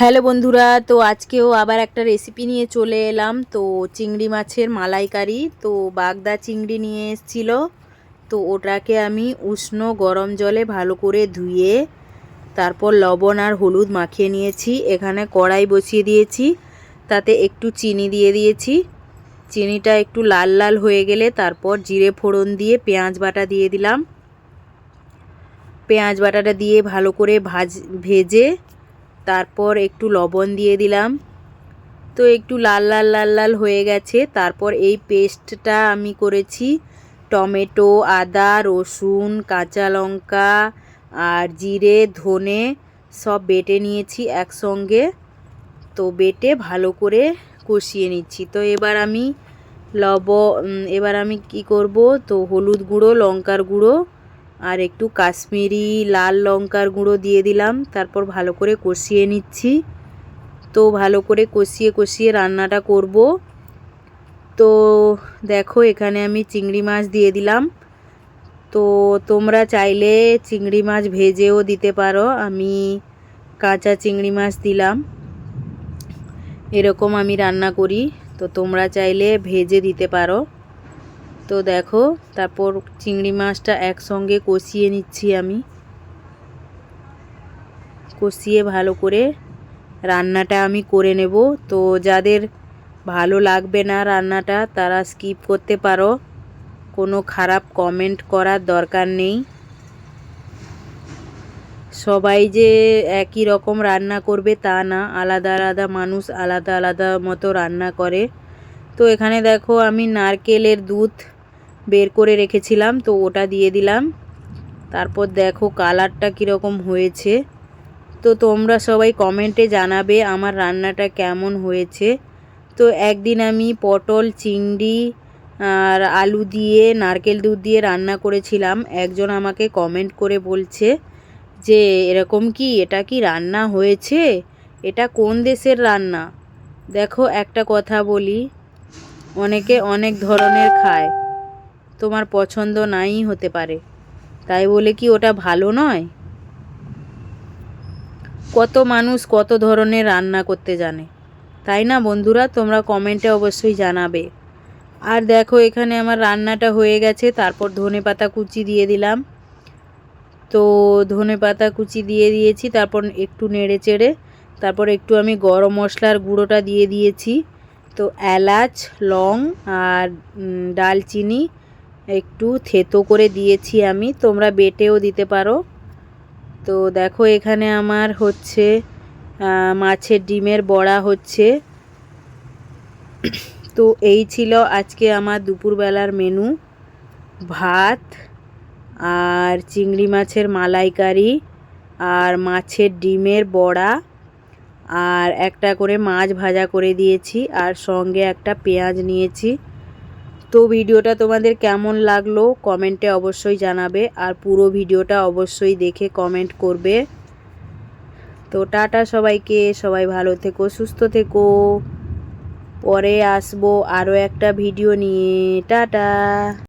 Hello বন্ধুরা, তো আজকেও আবার একটা রেসিপি নিয়ে চলে এলাম। তো চিংড়ি মাছের মালাইকারি। তো বাগদা চিংড়ি নিয়ে এসেছিল, তো ওটাকে আমি উষ্ণ গরম জলে ভালো করে ধুয়ে তারপর লবণ আর হলুদ মাখিয়ে নিয়েছি। এখানে কড়াই বসিয়ে দিয়েছি, তাতে একটু চিনি দিয়ে দিয়েছি। চিনিটা একটু লাল লাল হয়ে গেলে তারপর জিরে ফোড়ন দিয়ে পেঁয়াজ বাটা দিয়ে দিলাম। পেঁয়াজ বাটাটা দিয়ে ভালো করে ভেজে তারপর একটু লবণ দিয়ে দিলাম। তো একটু লাল লাল লাল লাল হয়ে গেছে। তারপর এই পেস্টটা আমি করেছি, টমেটো, আদা, রসুন, কাঁচা লঙ্কা আর জিরে, ধনে সব বেটে নিয়েছি একসঙ্গে। তো বেটে ভালো করে কষিয়ে নিচ্ছি। তো এবার আমি কি করব, তো হলুদ গুঁড়ো, লঙ্কার গুঁড়ো আর একটু কাশ্মীরি লাল লঙ্কার গুঁড়ো দিয়ে দিলাম। তারপর ভালো করে কষিয়ে নিচ্ছি। তো ভালো করে কষিয়ে কষিয়ে রান্নাটা করব। তো দেখো, এখানে আমি চিংড়ি মাছ দিয়ে দিলাম। তো তোমরা চাইলে চিংড়ি মাছ ভেজেও দিতে পারো, আমি কাঁচা চিংড়ি মাছ দিলাম। এরকম আমি রান্না করি, তো তোমরা চাইলে ভেজে দিতে পারো। তো দেখো, তারপর চিংড়ি মাছটা একসঙ্গে কষিয়ে নিচ্ছি। আমি কষিয়ে ভালো করে রান্নাটা আমি করে নেব। তো যাদের ভালো লাগবে না রান্নাটা তারা স্কিপ করতে পারো, কোনো খারাপ কমেন্ট করার দরকার নেই। সবাই যে একই রকম রান্না করবে তা না, আলাদা আলাদা মানুষ আলাদা আলাদা মতো রান্না করে। তো এখানে দেখো, আমি নারকেলের দুধ বের করে রেখেছিলাম, তো ওটা দিয়ে দিলাম। তারপর দেখো কালারটা কীরকম হয়েছে। তো তোমরা সবাই কমেন্টে জানাবে আমার রান্নাটা কেমন হয়েছে। তো একদিন আমি পটল, চিংড়ি আর আলু দিয়ে নারকেল দুধ দিয়ে রান্না করেছিলাম। একজন আমাকে কমেন্ট করে বলছে যে এরকম কি, এটা কি রান্না হয়েছে, এটা কোন দেশের রান্না। দেখো একটা কথা বলি, অনেকে অনেক ধরনের খায়, তোমার পছন্দ নাই হতে পারে, তাই বলে কি ওটা ভালো নয়? কত মানুষ কত ধরনের রান্না করতে জানে, তাই না বন্ধুরা? তোমরা কমেন্টে অবশ্যই জানাবে। আর দেখো, এখানে আমার রান্নাটা হয়ে গেছে। তারপর ধনেপাতা কুচি দিয়ে দিলাম। তো ধনেপাতা কুচি দিয়ে দিয়েছি, তারপর একটু নেড়ে চেড়ে তারপর একটু আমি গরম মশলার গুঁড়োটা দিয়ে দিয়েছি। তো এলাচ, লং আর ডালচিনি একটু থেতো করে দিয়েছি আমি, তোমরা বেটেও দিতে পারো। তো দেখো, এখানে আমার হচ্ছে মাছের ডিমের বড়া হচ্ছে। তো এই ছিল আজকে আমার দুপুরবেলার মেনু, ভাত আর চিংড়ি মাছের মালাইকারি আর মাছের ডিমের বড়া আর একটা করে মাছ ভাজা করে দিয়েছি আর সঙ্গে একটা পেঁয়াজ নিয়েছি। তো ভিডিওটা তোমাদের কেমন লাগলো কমেন্টে অবশ্যই জানাবে, আর পুরো ভিডিওটা অবশ্যই দেখে কমেন্ট করবে। তো টাটা সবাইকে, সবাই ভালো থেকো, সুস্থ থেকো। পরে আসবো আরও একটা ভিডিও নিয়ে। টাটা।